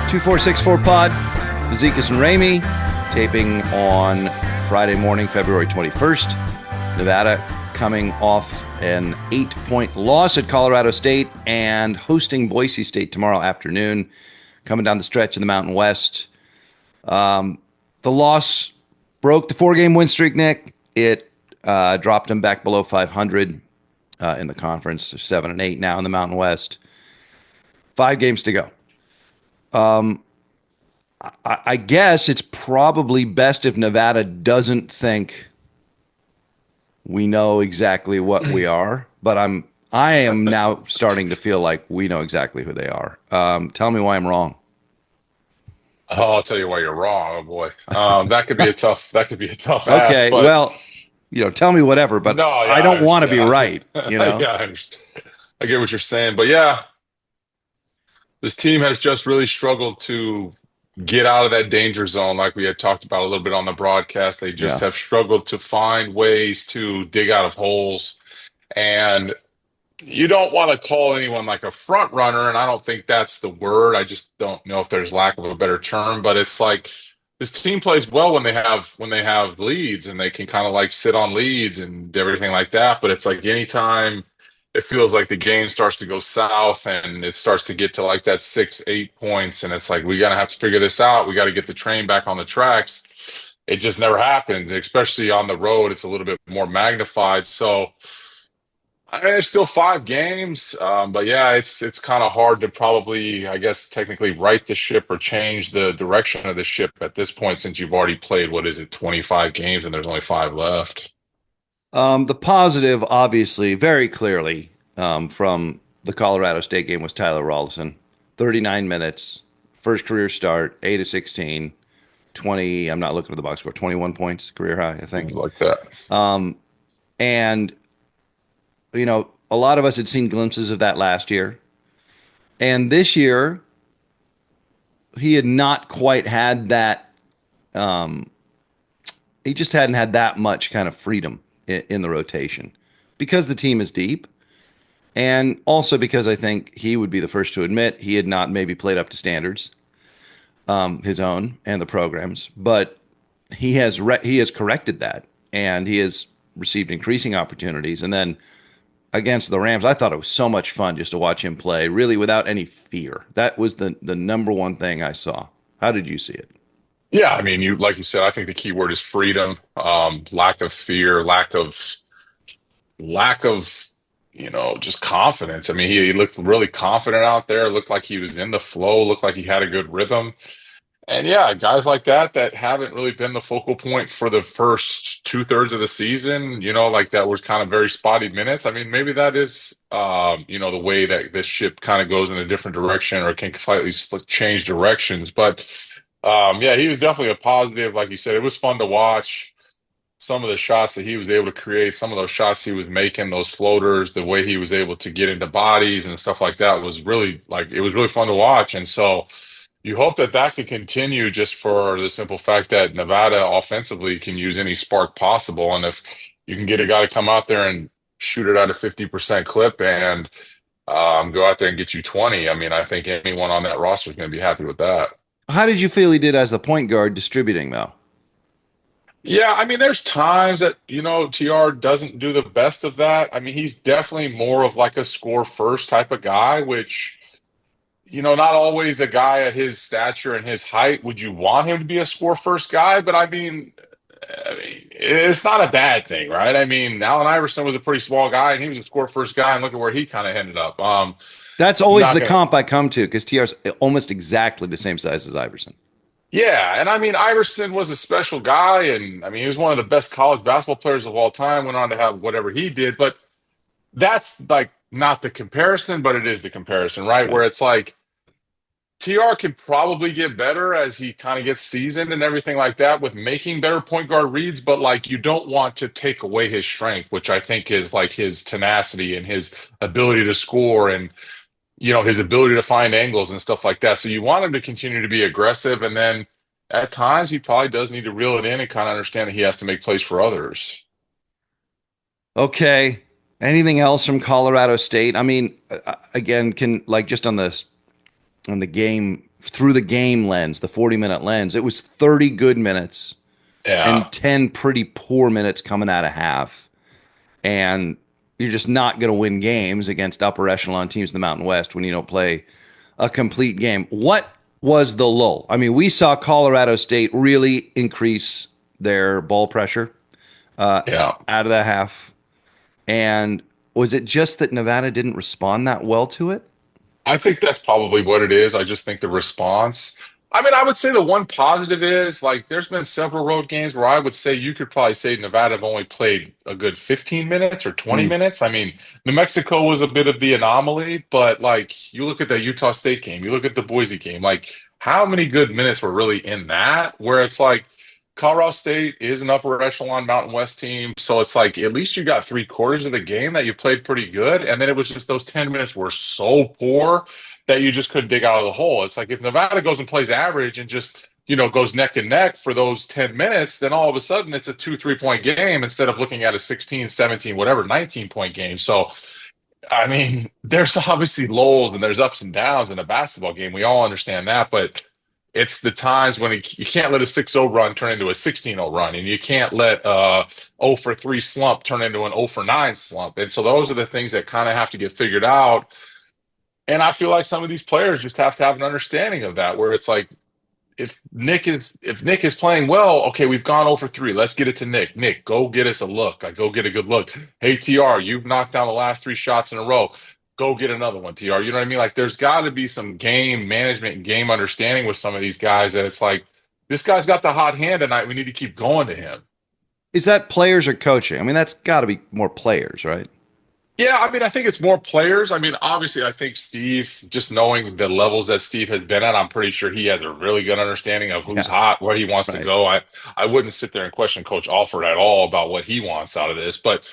2464 pod, Fazekas and Ramey, taping on Friday morning, February 21st. Nevada coming off an 8-point loss at Colorado State and hosting Boise State tomorrow afternoon, coming down the stretch in the Mountain West. The loss broke the 4-game win streak, Nick. It dropped them back below 500 in the conference. They're 7-8 now in the Mountain West. 5 games to go. I guess it's probably best if Nevada doesn't think we know exactly what we are, but I am now starting to feel like we know exactly who they are. Tell me why I'm wrong. Oh, I'll tell you why you're wrong. Oh boy, that could be a tough. That could be a tough ask. Okay, But well, tell me whatever, but no, yeah, I I don't want to be understand. right, you know? Yeah, I understand. I get what you're saying, but yeah, this team has just really struggled to get out of that danger zone, like we had talked about a little bit on the broadcast. They just Yeah. have struggled to find ways to dig out of holes, and you don't want to call anyone like a front runner, and I don't think that's the word. I just don't know if there's lack of a better term, but it's like this team plays well when they have leads and they can kind of like sit on leads and everything like that. But it's like anytime it feels like the game starts to go south and it starts to get to like that 6, 8 points, and it's like we gotta have to figure this out. We got to get the train back on the tracks. It just never happens, especially on the road. It's a little bit more magnified. So I mean, it's still 5 games, but yeah, it's kind of hard to probably, I guess, technically right the ship or change the direction of the ship at this point since you've already played, what is it, 25 games and there's only 5 left. The positive, obviously, very clearly, from the Colorado State game was Tyler Rawlison. 39 minutes, first career start, 8 of 16, 20. I'm not looking at the box score, 21 points, career high, I think. Things like that. And, a lot of us had seen glimpses of that last year. And this year, he had not quite had that. He just hadn't had that much kind of freedom in the rotation because the team is deep. And also because I think he would be the first to admit he had not maybe played up to standards, his own and the programs, but he has corrected that, and he has received increasing opportunities. And then against the Rams, I thought it was so much fun just to watch him play, really without any fear. That was the number one thing I saw. How did you see it? Yeah, I mean, you like you said, I think the key word is freedom, lack of fear, lack of just confidence. I mean, he looked really confident out there, looked like he was in the flow, looked like he had a good rhythm. And yeah, guys like that haven't really been the focal point for the first 2/3 of the season, like that was kind of very spotty minutes. I mean, maybe that is, the way that this ship kind of goes in a different direction or can slightly change directions. But yeah, he was definitely a positive. Like you said, it was fun to watch some of the shots that he was able to create, some of those shots he was making, those floaters, the way he was able to get into bodies and stuff like that was really like it was really fun to watch. And so you hope that that could continue just for the simple fact that Nevada offensively can use any spark possible. And if you can get a guy to come out there and shoot it at a 50% clip and go out there and get you 20, I mean, I think anyone on that roster is going to be happy with that. How did you feel he did as the point guard distributing, though? Yeah, I mean, there's times that, TR doesn't do the best of that. I mean, he's definitely more of like a score first type of guy, which, not always a guy at his stature and his height would you want him to be a score first guy. But I mean, it's not a bad thing, right? I mean, Allen Iverson was a pretty small guy and he was a score first guy, and look at where he kind of ended up. That's always Not the gonna comp I come to because TR's almost exactly the same size as Iverson. Yeah, and I mean Iverson was a special guy, and I mean he was one of the best college basketball players of all time. Went on to have whatever he did, but that's like not the comparison, but it is the comparison, right? Right. Where it's like TR can probably get better as he kind of gets seasoned and everything like that with making better point guard reads, but like you don't want to take away his strength, which I think is like his tenacity and his ability to score and his ability to find angles and stuff like that. So you want him to continue to be aggressive. And then at times he probably does need to reel it in and kind of understand that he has to make plays for others. Okay. Anything else from Colorado State? I mean, again, can like just on the game through the game lens, the 40-minute lens, it was 30 good minutes Yeah. and 10 pretty poor minutes coming out of half. And you're just not going to win games against upper echelon teams in the Mountain West when you don't play a complete game. What was the lull? I mean, we saw Colorado State really increase their ball pressure Yeah. out of the half. And was it just that Nevada didn't respond that well to it? I think that's probably what it is. I just think the response. I mean, I would say the one positive is like there's been several road games where I would say you could probably say Nevada have only played a good 15 minutes or 20 Mm. minutes. I mean, New Mexico was a bit of the anomaly, but like you look at the Utah State game, you look at the Boise game, like how many good minutes were really in that? Where it's like Colorado State is an upper echelon Mountain West team. So it's like at least you got three-quarters of the game that you played pretty good. And then it was just those 10 minutes were so poor that you just couldn't dig out of the hole. It's like if Nevada goes and plays average and just, goes neck and neck for those 10 minutes, then all of a sudden it's a 2, 3 point game instead of looking at a 16, 17, whatever, 19-point game. So I mean, there's obviously lulls and there's ups and downs in a basketball game. We all understand that, but it's the times when you can't let a 6-0 run turn into a 16-0 run, and you can't let a 0 for 3 slump turn into an 0 for 9 slump. And so those are the things that kind of have to get figured out. And I feel like some of these players just have to have an understanding of that, where it's like if Nick is playing well, okay, we've gone over 3. Let's get it to Nick. Nick, go get us a look. Like, go get a good look. Hey, TR, you've knocked down the last 3 shots in a row. Go get another one, TR. You know what I mean? Like, there's got to be some game management and game understanding with some of these guys that it's like, this guy's got the hot hand tonight. We need to keep going to him. Is that players or coaching? I mean, that's got to be more players, right? Yeah, I mean, I think it's more players. I mean, obviously, I think Steve, just knowing the levels that Steve has been at, I'm pretty sure he has a really good understanding of who's Yeah, hot, where he wants to right. go. I wouldn't sit there and question Coach Alford at all about what he wants out of this, but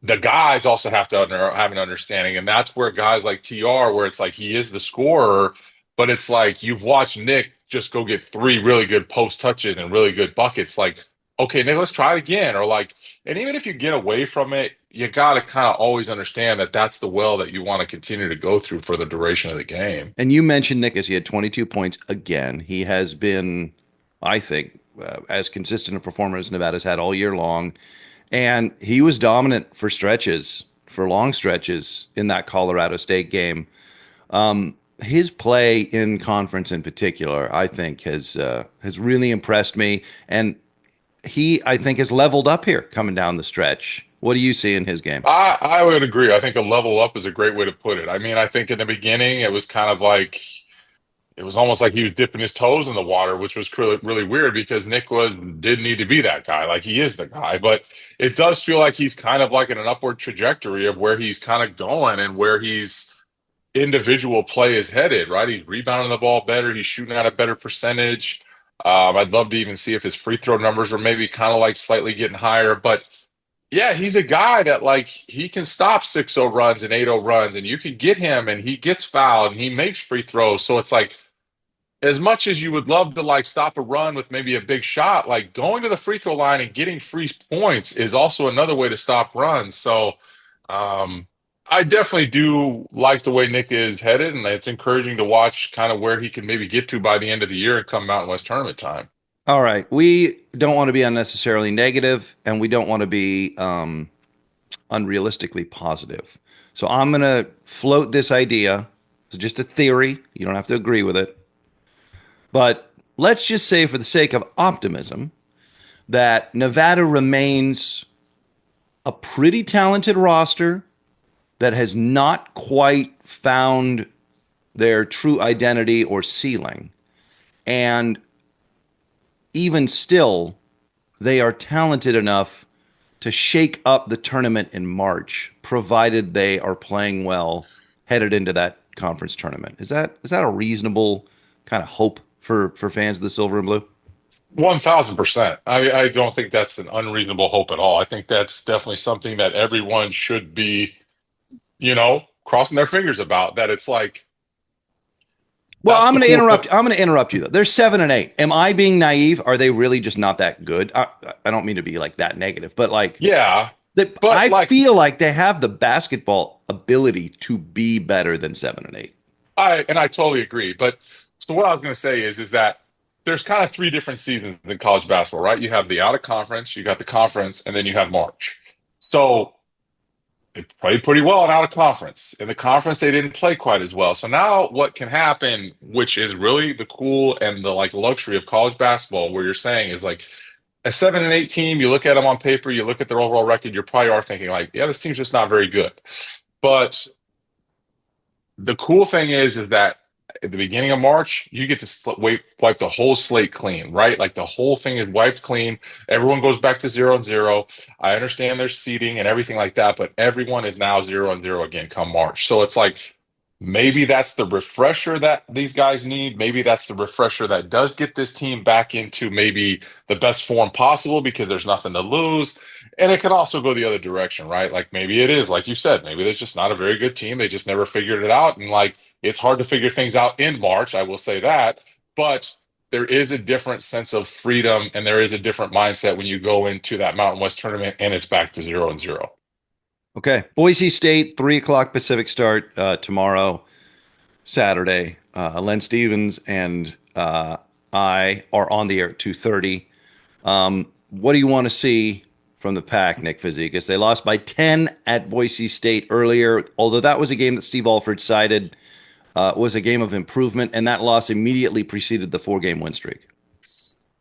the guys also have to have an understanding, and that's where guys like TR, where it's like he is the scorer, but it's like you've watched Nick just go get 3 really good post touches and really good buckets. Like, okay, Nick, let's try it again, or like, and even if you get away from it, you got to kind of always understand that that's the well that you want to continue to go through for the duration of the game. And you mentioned Nick as he had 22 points again. He has been, I think, as consistent a performer as Nevada's had all year long. And he was dominant for stretches, for long stretches in that Colorado State game. His play in conference in particular, I think, has really impressed me. And he, I think, has leveled up here coming down the stretch. What do you see in his game? I would agree. I think a level up is a great way to put it. I mean, I think in the beginning it was kind of like it was almost like he was dipping his toes in the water, which was really, really weird because Nick didn't need to be that guy. Like he is the guy, but it does feel like he's kind of like in an upward trajectory of where he's kind of going and where he's individual play is headed. Right, he's rebounding the ball better. He's shooting at a better percentage. I'd love to even see if his free throw numbers are maybe kind of like slightly getting higher, but. Yeah, he's a guy that like he can stop 6-0 runs and 8-0 runs, and you can get him and he gets fouled and he makes free throws. So it's like as much as you would love to like stop a run with maybe a big shot, like going to the free throw line and getting free points is also another way to stop runs. So I definitely do like the way Nick is headed, and it's encouraging to watch kind of where he can maybe get to by the end of the year and come Mountain West tournament time. All right. We don't want to be unnecessarily negative, and we don't want to be unrealistically positive. So I'm going to float this idea. It's just a theory. You don't have to agree with it. But let's just say, for the sake of optimism, that Nevada remains a pretty talented roster that has not quite found their true identity or ceiling. And even still, they are talented enough to shake up the tournament in March, provided they are playing well headed into that conference tournament. Is that a reasonable kind of hope for fans of the Silver and Blue? 1,000%. I don't think that's an unreasonable hope at all. I think that's definitely something that everyone should be, crossing their fingers about. That it's like Well, that's I'm the going to cool interrupt. thing. I'm going to interrupt you though. They're 7-8. Am I being naive? Are they really just not that good? I don't mean to be like that negative, but like Yeah, but I like feel like they have the basketball ability to be better than 7-8. I totally agree. But So what I was going to say is that there's kind of three different seasons in college basketball, right? You have the out of conference, you got the conference, and then you have March. So they played pretty well in out of conference. In the conference, they didn't play quite as well. So now what can happen, which is really the cool and the like luxury of college basketball, where you're saying is like a 7-8 team, you look at them on paper, you look at their overall record, you probably are thinking like, yeah, this team's just not very good. But the cool thing is that at the beginning of March, you get to wipe the whole slate clean, right? Like the whole thing is wiped clean. Everyone goes back to 0-0. I understand there's seeding and everything like that, but everyone is now 0-0 again come March. So it's like maybe that's the refresher that these guys need. Maybe that's the refresher that does get this team back into maybe the best form possible because there's nothing to lose. And it can also go the other direction, right? Like maybe it is, like you said, maybe there's just not a very good team. They just never figured it out. And like it's hard to figure things out in March, I will say that. But there is a different sense of freedom and there is a different mindset when you go into that Mountain West tournament and it's back to 0-0. Okay. Boise State, 3 o'clock Pacific start tomorrow, Saturday. Len Stevens and I are on the air at 2:30. What do you want to see from the Pack, Nick Fazekas? They lost by 10 at Boise State earlier, although that was a game that Steve Alford cited was a game of improvement, and that loss immediately preceded the 4-game win streak.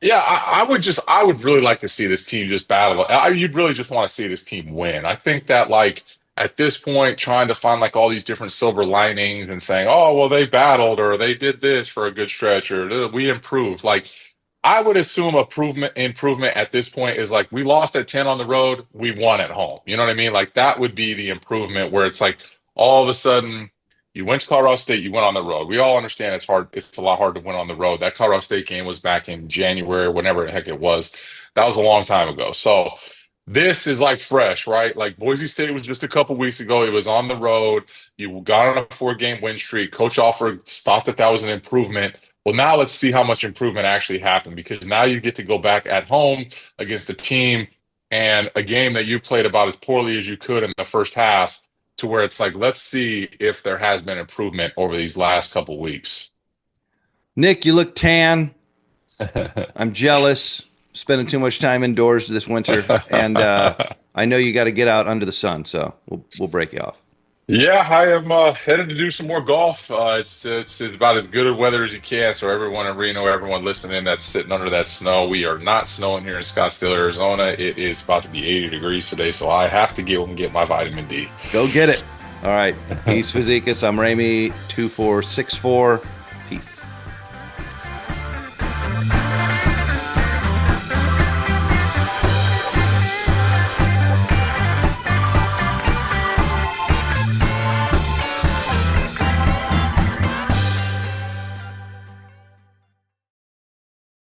Yeah, I would really like to see this team just battle. You'd really just want to see this team win. I think that like at this point, trying to find like all these different silver linings and saying, oh, well, they battled or they did this for a good stretch or we improved. Like I would assume improvement at this point is like we lost at 10 on the road, we won at home. You know what I mean? Like that would be the improvement where it's like all of a sudden you went to Colorado State, you went on the road. We all understand it's hard. It's a lot hard to win on the road. That Colorado State game was back in January, whenever the heck it was. That was a long time ago. So this is like fresh, right? Like Boise State was just a couple weeks ago. It was on the road. You got on a 4-game win streak. Coach Alford thought that that was an improvement. Well, now let's see how much improvement actually happened because now you get to go back at home against a team and a game that you played about as poorly as you could in the first half to where it's like, let's see if there has been improvement over these last couple weeks. Nick, you look tan. I'm jealous. Spending too much time indoors this winter, and I know you got to get out under the sun, so we'll break you off. Yeah, I am headed to do some more golf. It's about as good a weather as you can. So everyone in Reno, everyone listening that's sitting under that snow, we are not snowing here in Scottsdale, Arizona. It is about to be 80 degrees today, so I have to go and get my vitamin D. Go get it. All right. Peace, Fazekas. I'm Ramey, 2464. Peace.